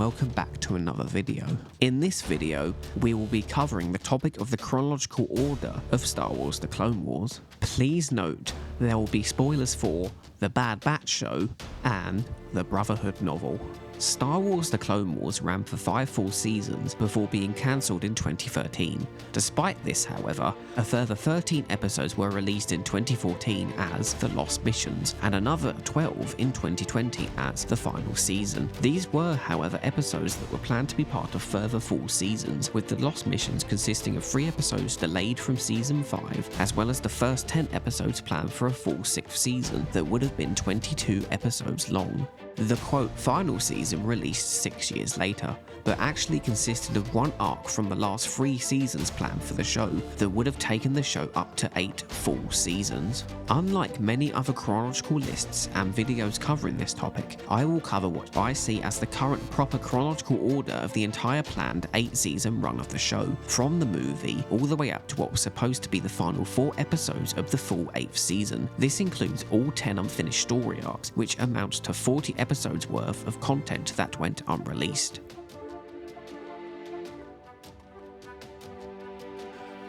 welcome back to another video. In this video, we will be covering the topic of the chronological order of Star Wars The Clone Wars. Please note, there will be spoilers for The Bad Batch Show and the Brotherhood novel. Star Wars The Clone Wars ran for 5 full seasons before being cancelled in 2013. Despite this, however, a further 13 episodes were released in 2014 as The Lost Missions, and another 12 in 2020 as the final season. These were, however, episodes that were planned to be part of further full seasons, with The Lost Missions consisting of 3 episodes delayed from Season 5, as well as the first 10 episodes planned for a full 6th season that would have been 22 episodes long. The quote final season released 6 years later, but actually consisted of one arc from the last 3 seasons planned for the show that would have taken the show up to 8 full seasons. Unlike many other chronological lists and videos covering this topic, I will cover what I see as the current proper chronological order of the entire planned 8-season run of the show, from the movie all the way up to what was supposed to be the final 4 episodes of the full 8th season. This includes all 10 unfinished story arcs, which amounts to 40 episodes worth of content that went unreleased.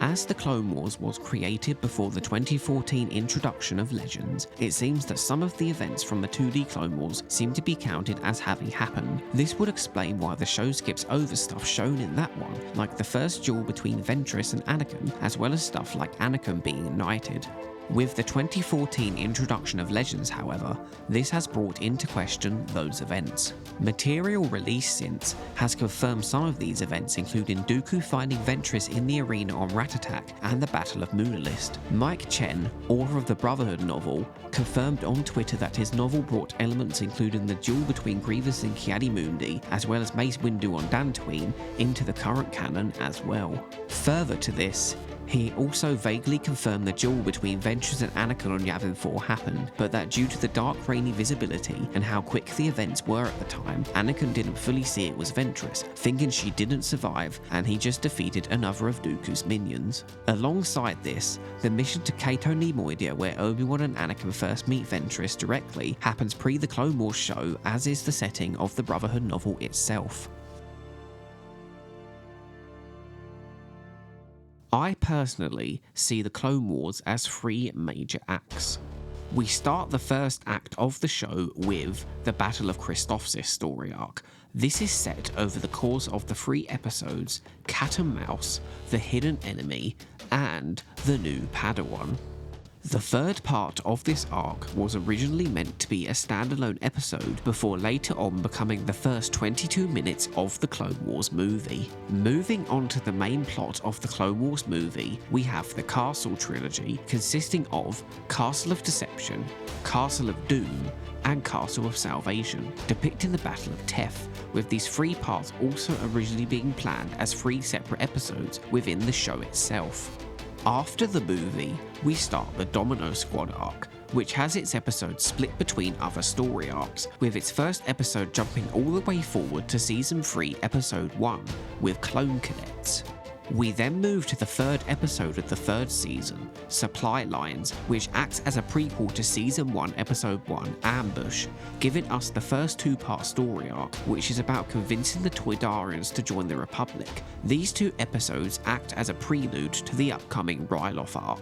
As The Clone Wars was created before the 2014 introduction of Legends, it seems that some of the events from the 2D Clone Wars seem to be counted as having happened. This would explain why the show skips over stuff shown in that one, like the first duel between Ventress and Anakin, as well as stuff like Anakin being knighted. With the 2014 introduction of Legends, however, this has brought into question those events. Material released since has confirmed some of these events, including Dooku finding Ventress in the arena on Rat-Attack and the Battle of Moonalist. Mike Chen, author of the Brotherhood novel, confirmed on Twitter that his novel brought elements including the duel between Grievous and Ki-Adi-Mundi, as well as Mace Windu on Dantooine, into the current canon as well. Further to this, he also vaguely confirmed the duel between Ventress and Anakin on Yavin 4 happened, but that due to the dark rainy visibility and how quick the events were at the time, Anakin didn't fully see it was Ventress, thinking she didn't survive, and he just defeated another of Dooku's minions. Alongside this, the mission to Cato Neimoidia, where Obi-Wan and Anakin first meet Ventress directly, happens pre the Clone Wars show, as is the setting of the Brotherhood novel itself. I personally see the Clone Wars as 3 major acts. We start the first act of the show with the Battle of Christophsis story arc. This is set over the course of the 3 episodes Cat and Mouse, The Hidden Enemy, and The New Padawan. The third part of this arc was originally meant to be a standalone episode before later on becoming the first 22 minutes of the Clone Wars movie. Moving on to the main plot of the Clone Wars movie, we have the Castle trilogy consisting of Castle of Deception, Castle of Doom, and Castle of Salvation, depicting the Battle of Teth, with these 3 parts also originally being planned as 3 separate episodes within the show itself. After the movie, we start the Domino Squad arc, which has its episodes split between other story arcs, with its first episode jumping all the way forward to Season 3, Episode 1, with Clone Cadets. We then move to the 3rd episode of the 3rd season, Supply Lines, which acts as a prequel to Season 1, Episode 1, Ambush, giving us the first 2-part story arc, which is about convincing the Toydarians to join the Republic. These 2 episodes act as a prelude to the upcoming Ryloth arc.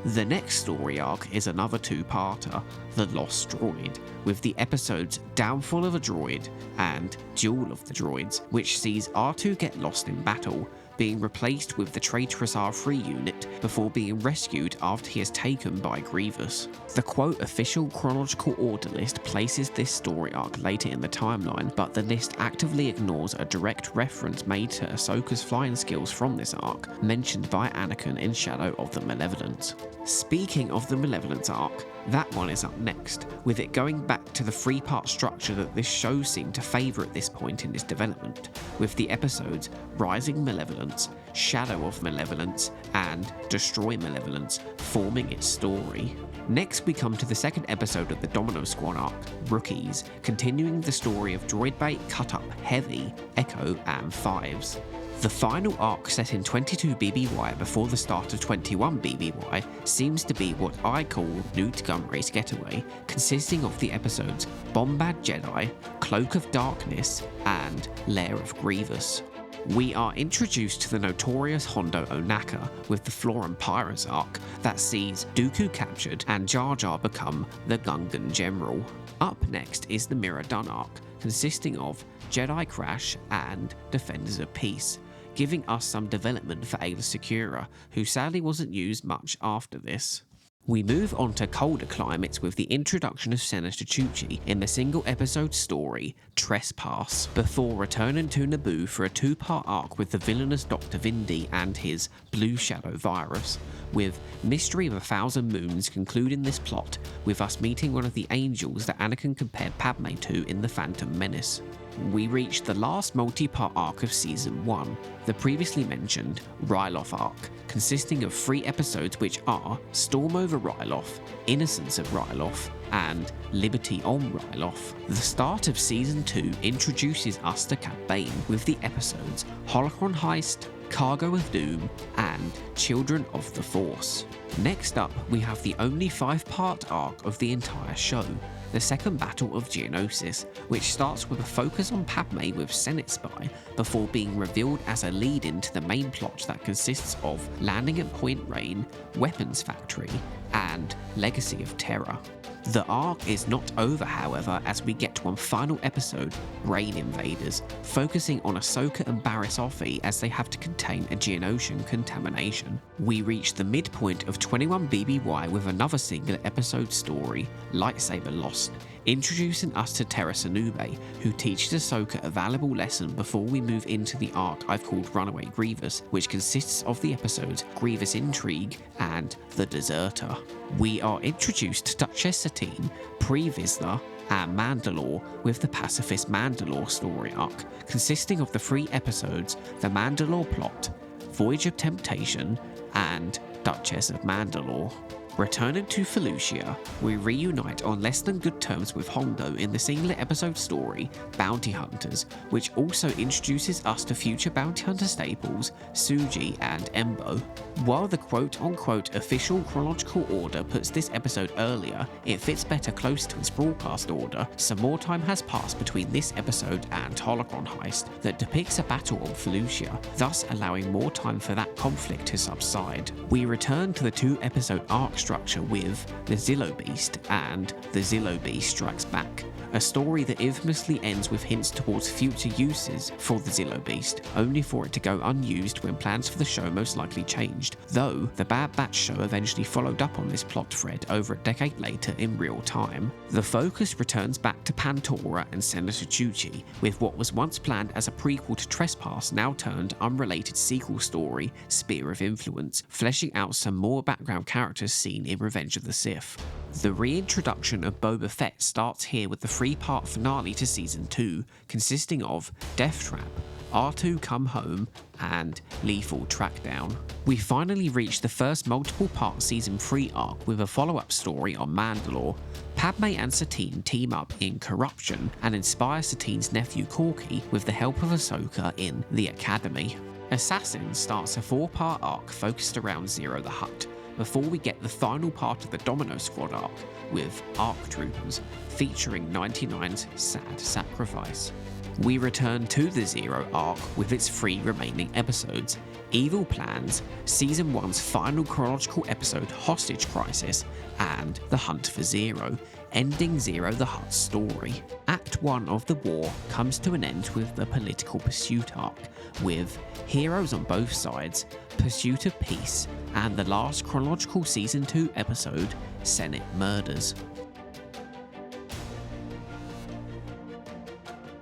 The next story arc is another 2-parter, The Lost Droid, with the episodes Downfall of a Droid and Duel of the Droids, which sees R2 get lost in battle, being replaced with the traitorous R3 unit before being rescued after he is taken by Grievous. The quote official chronological order list places this story arc later in the timeline, but the list actively ignores a direct reference made to Ahsoka's flying skills from this arc, mentioned by Anakin in Shadow of the Malevolence. Speaking of the Malevolence arc, that one is up next, with it going back to the 3-part structure that this show seemed to favour at this point in its development, with the episodes Rising Malevolence, Shadow of Malevolence, and Destroy Malevolence forming its story. Next we come to the 2nd episode of the Domino Squad arc, Rookies, continuing the story of Droid Bait, Cut Up, Heavy, Echo, and Fives. The final arc set in 22 BBY before the start of 21 BBY seems to be what I call Newt Gunray's Getaway, consisting of the episodes Bombad Jedi, Cloak of Darkness, and Lair of Grievous. We are introduced to the notorious Hondo Ohnaka with the Floran Pirates arc that sees Dooku captured and Jar Jar become the Gungan General. Up next is the Mira Dun arc, consisting of Jedi Crash and Defenders of Peace, giving us some development for Aayla Secura, who sadly wasn't used much after this. We move on to colder climates with the introduction of Senator Chuchi in the single episode story Trespass, before returning to Naboo for a 2-part arc with the villainous Dr. Vindi and his Blue Shadow virus, with Mystery of a Thousand Moons concluding this plot with us meeting one of the angels that Anakin compared Padme to in The Phantom Menace. We reach the last multi-part arc of Season 1, the previously mentioned Ryloth arc, consisting of 3 episodes which are Storm over Ryloth, Innocence of Ryloth, and Liberty on Ryloth. The start of Season 2 introduces us to Cad Bane with the episodes Holocron Heist, Cargo of Doom, and Children of the Force. Next up, we have the only 5-part arc of the entire show, the Second Battle of Geonosis, which starts with a focus on Padme with Senate Spy before being revealed as a lead-in to the main plot that consists of landing at Point Rain, Weapons Factory, and Legacy of Terror. The arc is not over, however, as we get one final episode, Rain Invaders, focusing on Ahsoka and Barriss Offee as they have to contain a Geonosian contamination. We reach the midpoint of 21 BBY with another single episode story, Lightsaber Lost, introducing us to Terra Sanube, who teaches Ahsoka a valuable lesson before we move into the arc I've called Runaway Grievous, which consists of the episodes Grievous Intrigue and The Deserter. We are introduced to Duchess Satine, Pre-Vizsla, and Mandalore with the Pacifist Mandalore story arc, consisting of the 3 episodes The Mandalore Plot, Voyage of Temptation, and Duchess of Mandalore. Returning to Felucia, we reunite on less than good terms with Hondo in the singular episode story Bounty Hunters, which also introduces us to future Bounty Hunter staples Suji and Embo. While the quote-unquote official chronological order puts this episode earlier, it fits better close to its broadcast order. Some more time has passed between this episode and Holocron Heist that depicts a battle on Felucia, thus allowing more time for that conflict to subside. We return to the 2-episode arc structure with The Zillo Beast and The Zillo Beast Strikes Back, a story that infamously ends with hints towards future uses for the Zillo Beast, only for it to go unused when plans for the show most likely changed, though the Bad Batch show eventually followed up on this plot thread over a decade later in real time. The focus returns back to Pantora and Senator Chuchi, with what was once planned as a prequel to Trespass now turned unrelated sequel story, Spear of Influence, fleshing out some more background characters seen in Revenge of the Sith. The reintroduction of Boba Fett starts here with the 3-part finale to Season 2, consisting of Death Trap, R2 Come Home, and Lethal Trackdown. We finally reach the first multiple-part Season 3 arc with a follow-up story on Mandalore. Padme and Satine team up in Corruption and inspire Satine's nephew Corky with the help of Ahsoka in The Academy. Assassin starts a 4-part arc focused around Zero the Hutt, before we get the final part of the Domino Squad arc with ARC Troopers, featuring 99's sad sacrifice. We return to the Zero arc with its 3 remaining episodes, Evil Plans, Season 1's final chronological episode Hostage Crisis, and The Hunt for Zero, ending Zero the Hutt's story. Act 1 of the war comes to an end with the Political Pursuit arc, with heroes on both sides, Pursuit of Peace, and the last chronological Season 2 episode, Senate Murders.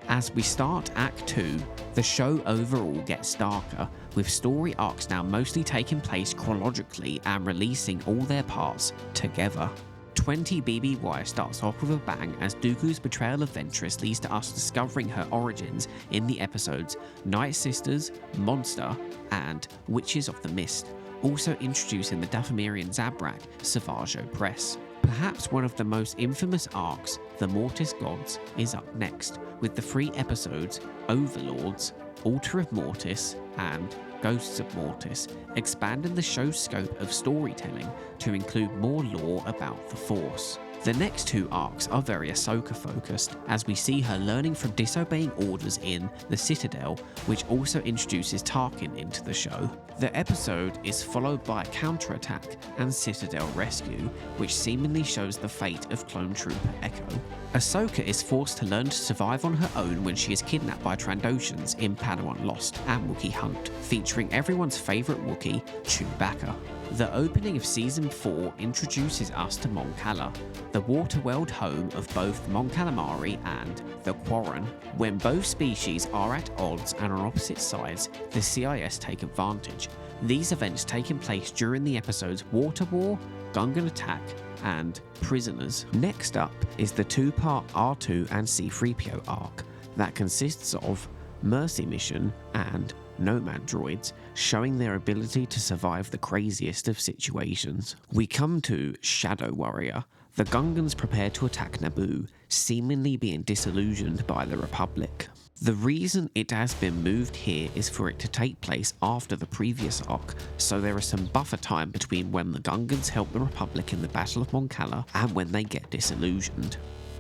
As we start Act 2, the show overall gets darker, with story arcs now mostly taking place chronologically and releasing all their parts together. 20 BBY starts off with a bang as Dooku's betrayal of Ventress leads to us discovering her origins in the episodes Night Sisters, Monster, and Witches of the Mist, also introducing the Dathomirian Zabrak Savage Opress. Perhaps one of the most infamous arcs, The Mortis Gods, is up next, with the 3 episodes Overlords, Outerim Mortis and Ghosts of Mortis, expanding the show's scope of storytelling to include more lore about the Force. The next two arcs are very Ahsoka focused, as we see her learning from disobeying orders in The Citadel, which also introduces Tarkin into the show. The episode is followed by a counterattack and Citadel rescue, which seemingly shows the fate of Clone Trooper Echo. Ahsoka is forced to learn to survive on her own when she is kidnapped by Trandoshans in Padawan Lost and Wookiee Hunt, featuring everyone's favourite Wookiee, Chewbacca. The opening of Season 4 introduces us to Mon Cala, the water-world home of both Mon Calamari and the Quarren. When both species are at odds and on opposite sides, the CIS take advantage. These events taking place during the episodes Water War, Gungan Attack, and Prisoners. Next up is the two-part R2 and C-3PO arc that consists of Mercy Mission and Nomad droids, showing their ability to survive the craziest of situations. We come to Shadow Warrior. The Gungans prepare to attack Naboo, seemingly being disillusioned by the Republic. The reason it has been moved here is for it to take place after the previous arc, so there is some buffer time between when the Gungans help the Republic in the Battle of Mon Cala and when they get disillusioned.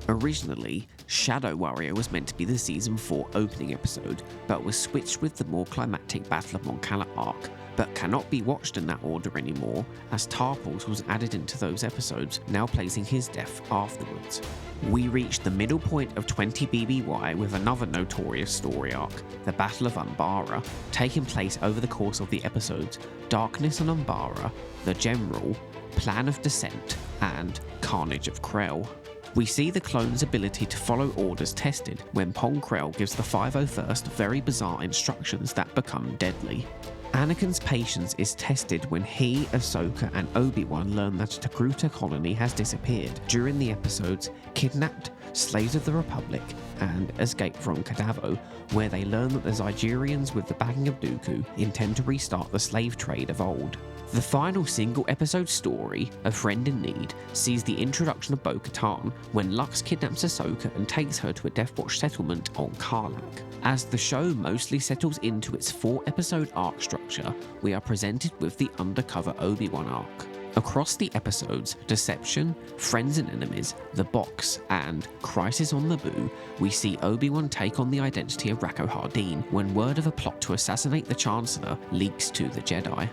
Originally, Shadow Warrior was meant to be the Season 4 opening episode, but was switched with the more climactic Battle of Mon Cala arc, but cannot be watched in that order anymore, as Tarpals was added into those episodes, now placing his death afterwards. We reach the middle point of 20 BBY with another notorious story arc, the Battle of Umbara, taking place over the course of the episodes Darkness on Umbara, The General, Plan of Descent, and Carnage of Krell. We see the clone's ability to follow orders tested when Pong Krell gives the 501st very bizarre instructions that become deadly. Anakin's patience is tested when he, Ahsoka, and Obi-Wan learn that a Togruta colony has disappeared during the episodes Kidnapped, Slaves of the Republic, and Escape from Kadavo, where they learn that the Zygerians with the backing of Dooku intend to restart the slave trade of old. The final single episode story, A Friend in Need, sees the introduction of Bo-Katan when Lux kidnaps Ahsoka and takes her to a Death Watch settlement on Karlak. As the show mostly settles into its 4-episode arc structure, we are presented with the undercover Obi-Wan arc. Across the episodes Deception, Friends and Enemies, The Box, and Crisis on Naboo, we see Obi-Wan take on the identity of Rako Hardeen when word of a plot to assassinate the Chancellor leaks to the Jedi.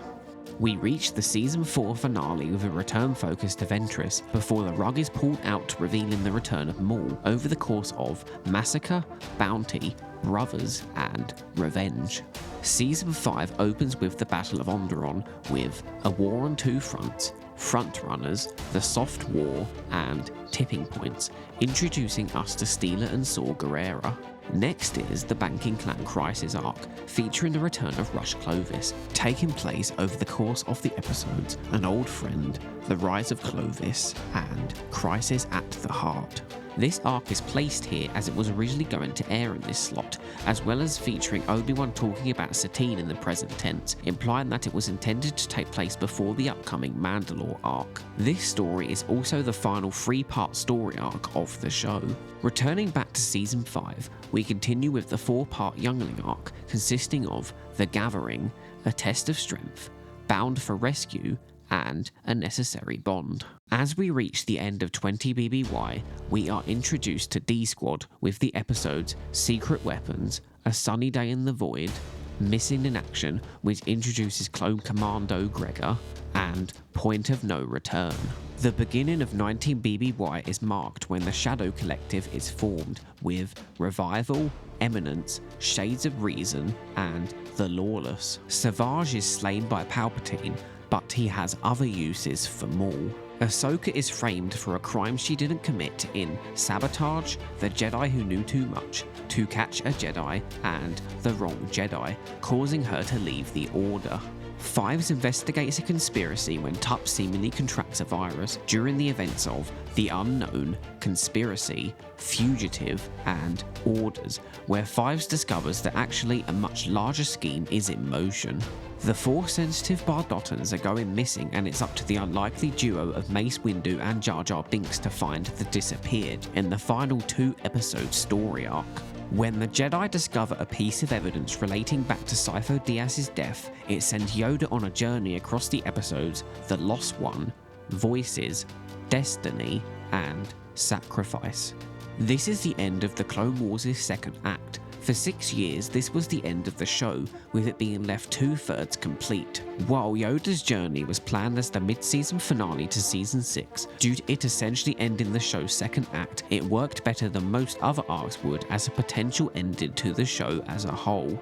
We reach the Season 4 finale with a return-focused Ventress before the rug is pulled out, revealing the return of Maul over the course of Massacre, Bounty, Brothers, and Revenge. Season 5 opens with the Battle of Onderon with a war on two fronts, Frontrunners, the Soft War, and Tipping Points, introducing us to Steela and Saw Gerrera. Next is the Banking Clan Crisis arc, featuring the return of Rush Clovis, taking place over the course of the episodes An Old Friend, The Rise of Clovis, and Crisis at the Heart. This arc is placed here as it was originally going to air in this slot, as well as featuring Obi-Wan talking about Satine in the present tense, implying that it was intended to take place before the upcoming Mandalore arc. This story is also the final 3-part story arc of the show. Returning back to Season 5, we continue with the 4-part Youngling arc, consisting of The Gathering, A Test of Strength, Bound for Rescue, and A Necessary Bond. As we reach the end of 20 BBY, we are introduced to D-Squad with the episodes Secret Weapons, A Sunny Day in the Void, Missing in Action, which introduces Clone Commando Gregor, and Point of No Return. The beginning of 19 BBY is marked when the Shadow Collective is formed with Revival, Eminence, Shades of Reason, and The Lawless. Savage is slain by Palpatine, but he has other uses for Maul. Ahsoka is framed for a crime she didn't commit in Sabotage, The Jedi Who Knew Too Much, To Catch a Jedi, and The Wrong Jedi, causing her to leave the Order. Fives investigates a conspiracy when Tup seemingly contracts a virus during the events of The Unknown, Conspiracy, Fugitive, and Orders, where Fives discovers that actually a much larger scheme is in motion. The Force-sensitive Bardottans are going missing, and it's up to the unlikely duo of Mace Windu and Jar Jar Binks to find the disappeared in the final 2-episode story arc. When the Jedi discover a piece of evidence relating back to Sifo Dyas's death, it sends Yoda on a journey across the episodes The Lost One, Voices, Destiny, and Sacrifice. This is the end of the Clone Wars' second act. For 6 years, this was the end of the show, with it being left 2/3 complete. While Yoda's journey was planned as the mid-season finale to Season 6, due to it essentially ending the show's second act, it worked better than most other arcs would as a potential ending to the show as a whole.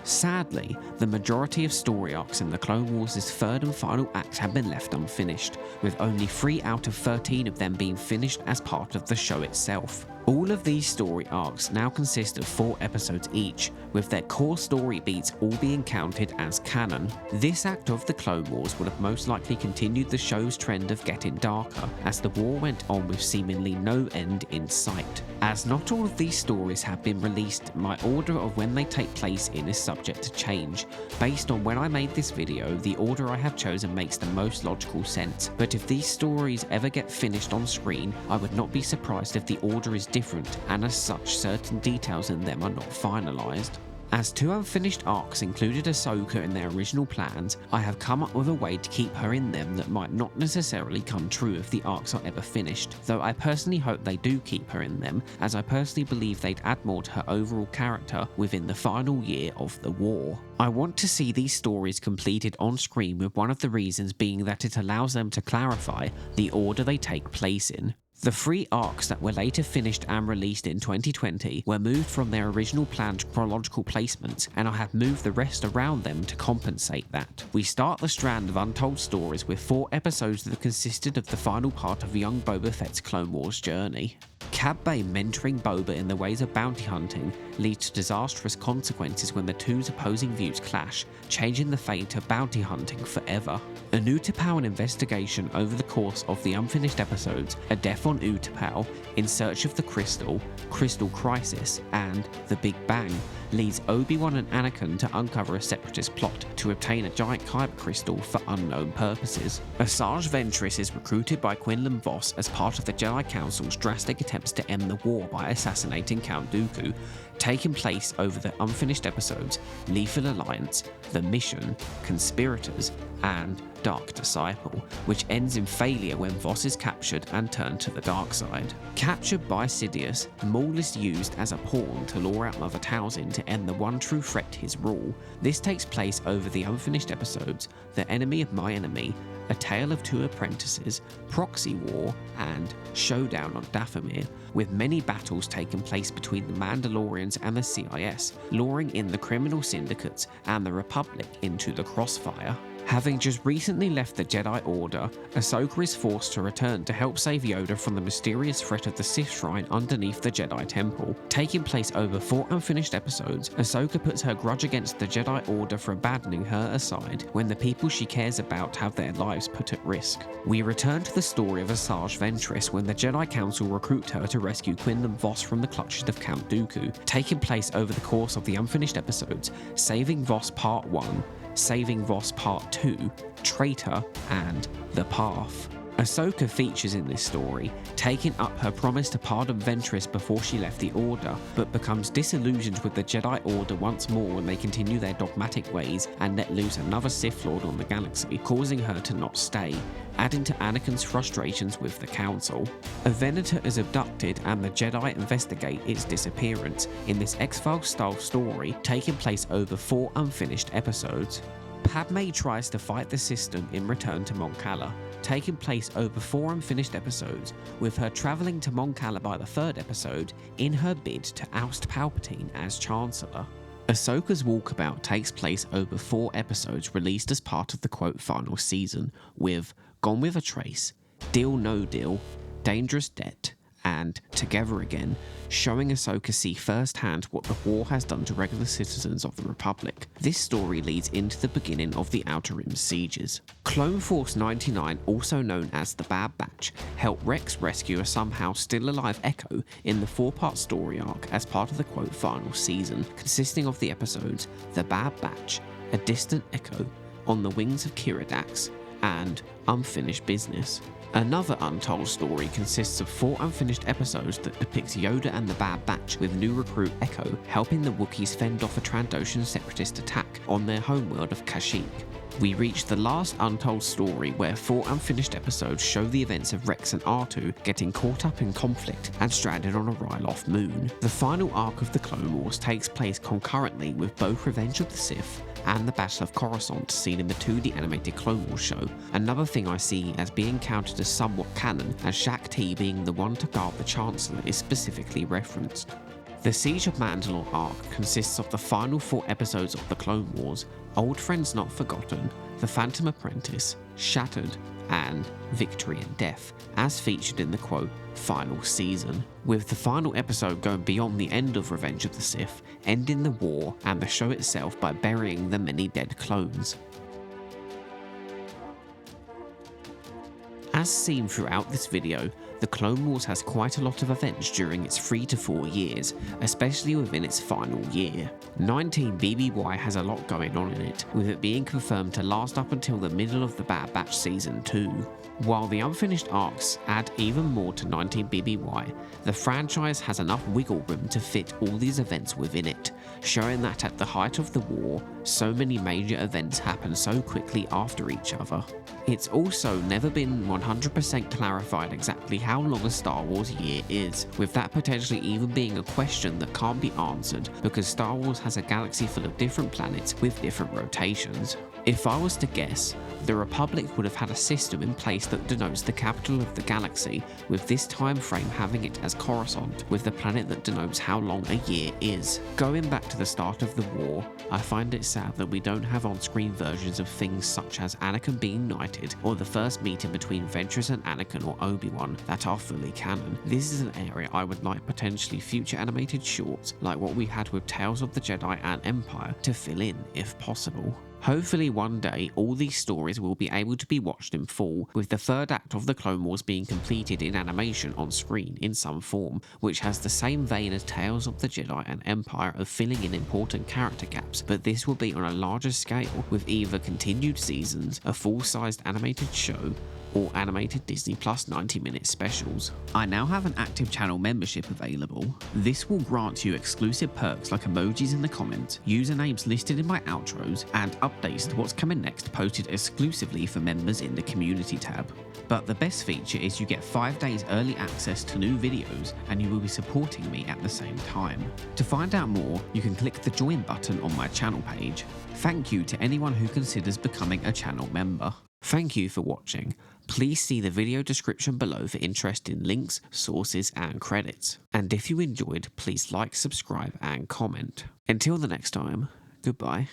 Sadly, the majority of story arcs in the Clone Wars' third and final act have been left unfinished, with only 3 out of 13 of them being finished as part of the show itself. All of these story arcs now consist of 4 episodes each, with their core story beats all being counted as canon. This act of the Clone Wars would have most likely continued the show's trend of getting darker, as the war went on with seemingly no end in sight. As not all of these stories have been released, my order of when they take place in is subject to change. Based on when I made this video, the order I have chosen makes the most logical sense, but if these stories ever get finished on screen, I would not be surprised if the order is different, and as such certain details in them are not finalised. As 2 unfinished arcs included Ahsoka in their original plans, I have come up with a way to keep her in them that might not necessarily come true if the arcs are ever finished, though I personally hope they do keep her in them, as I personally believe they'd add more to her overall character within the final year of the war. I want to see these stories completed on screen, with one of the reasons being that it allows them to clarify the order they take place in. The 3 arcs that were later finished and released in 2020 were moved from their original planned chronological placements, and I have moved the rest around them to compensate that. We start the strand of untold stories with 4 episodes that consisted of the final part of young Boba Fett's Clone Wars journey. Cad Bane mentoring Boba in the ways of bounty hunting leads to disastrous consequences when the two's opposing views clash, changing the fate of bounty hunting forever. A new Utapau investigation over the course of the unfinished episodes, A Death on Utapau, In Search of the Crystal, Crystal Crisis, and The Big Bang leads Obi-Wan and Anakin to uncover a separatist plot to obtain a giant kyber crystal for unknown purposes. Asajj Ventress is recruited by Quinlan Vos as part of the Jedi Council's drastic attempts to end the war by assassinating Count Dooku, taking place over the unfinished episodes Lethal Alliance, The Mission, Conspirators, and Dark Disciple, which ends in failure when Vos is captured and turned to the dark side. Captured by Sidious, Maul is used as a pawn to lure out Mother Talzin to end the one true threat to his rule. This takes place over the unfinished episodes The Enemy of My Enemy, A Tale of Two Apprentices, Proxy War, and Showdown on Dathomir, with many battles taking place between the Mandalorians and the CIS, luring in the criminal syndicates and the Republic into the crossfire. Having just recently left the Jedi Order, Ahsoka is forced to return to help save Yoda from the mysterious threat of the Sith Shrine underneath the Jedi Temple. Taking place over 4 unfinished episodes, Ahsoka puts her grudge against the Jedi Order for abandoning her aside when the people she cares about have their lives put at risk. We return to the story of Asajj Ventress when the Jedi Council recruit her to rescue Quinlan Vos from the clutches of Count Dooku, taking place over the course of the unfinished episodes Saving Vos Part 1, Saving Vos Part 2, Traitor, and The Path. Ahsoka features in this story, taking up her promise to pardon Ventress before she left the Order, but becomes disillusioned with the Jedi Order once more when they continue their dogmatic ways and let loose another Sith Lord on the galaxy, causing her to not stay, adding to Anakin's frustrations with the Council. A Venator is abducted and the Jedi investigate its disappearance in this X-Files style story taking place over 4 unfinished episodes. Padme tries to fight the system in Return to Mon Cala, taking place over 4 unfinished episodes, with her travelling to Mon Cala by the 3rd episode in her bid to oust Palpatine as Chancellor. Ahsoka's walkabout takes place over 4 episodes released as part of the quote final season, with Gone with a Trace, Deal No Deal, Dangerous Debt, and Together Again, showing Ahsoka see firsthand what the war has done to regular citizens of the Republic. This story leads into the beginning of the Outerim Sieges. Clone Force 99, also known as the Bad Batch, helped Rex rescue a somehow still alive Echo in the 4-part story arc as part of the quote final season, consisting of the episodes The Bad Batch, A Distant Echo, On the Wings of Kiridax, and Unfinished Business. Another untold story consists of 4 unfinished episodes that depicts Yoda and the Bad Batch, with new recruit Echo helping the Wookiees fend off a Trandoshan separatist attack on their homeworld of Kashyyyk. We reach the last untold story where 4 unfinished episodes show the events of Rex and R2 getting caught up in conflict and stranded on a Ryloth moon. The final arc of the Clone Wars takes place concurrently with both Revenge of the Sith and the Battle of Coruscant seen in the 2D animated Clone Wars show. Another thing I see as being counted as somewhat canon, as Shaak Ti being the one to guard the Chancellor is specifically referenced. The Siege of Mandalore arc consists of the final 4 episodes of the Clone Wars, Old Friends Not Forgotten, The Phantom Apprentice, Shattered, and Victory and Death, as featured in the quote, final season, with the final episode going beyond the end of Revenge of the Sith, ending the war and the show itself by burying the many dead clones. As seen throughout this video, the Clone Wars has quite a lot of events during its 3 to 4 years, especially within its final year. 19 BBY has a lot going on in it, with it being confirmed to last up until the middle of the Bad Batch Season 2. While the unfinished arcs add even more to 19 BBY, the franchise has enough wiggle room to fit all these events within it, showing that at the height of the war, so many major events happen so quickly after each other. It's also never been 100% clarified exactly how long a Star Wars year is, with that potentially even being a question that can't be answered because Star Wars has a galaxy full of different planets with different rotations. If I was to guess, the Republic would have had a system in place that denotes the capital of the galaxy, with this time frame having it as Coruscant, with the planet that denotes how long a year is. Going back to the start of the war, I find it sad that we don't have on-screen versions of things such as Anakin being knighted, or the first meeting between Ventress and Anakin or Obi-Wan that are fully canon. This is an area I would like potentially future animated shorts, like what we had with Tales of the Jedi and Empire, to fill in if possible. Hopefully one day all these stories will be able to be watched in full, with the 3rd act of the Clone Wars being completed in animation on screen in some form, which has the same vein as Tales of the Jedi and Empire of filling in important character gaps, but this will be on a larger scale with either continued seasons, a full-sized animated show, or animated Disney Plus 90-minute specials. I now have an active channel membership available. This will grant you exclusive perks like emojis in the comments, usernames listed in my outros, and updates to what's coming next posted exclusively for members in the community tab. But the best feature is you get 5 days early access to new videos, and you will be supporting me at the same time. To find out more, you can click the join button on my channel page. Thank you to anyone who considers becoming a channel member. Thank you for watching. Please see the video description below for interesting links, sources and credits. And if you enjoyed, please like, subscribe and comment. Until the next time, goodbye.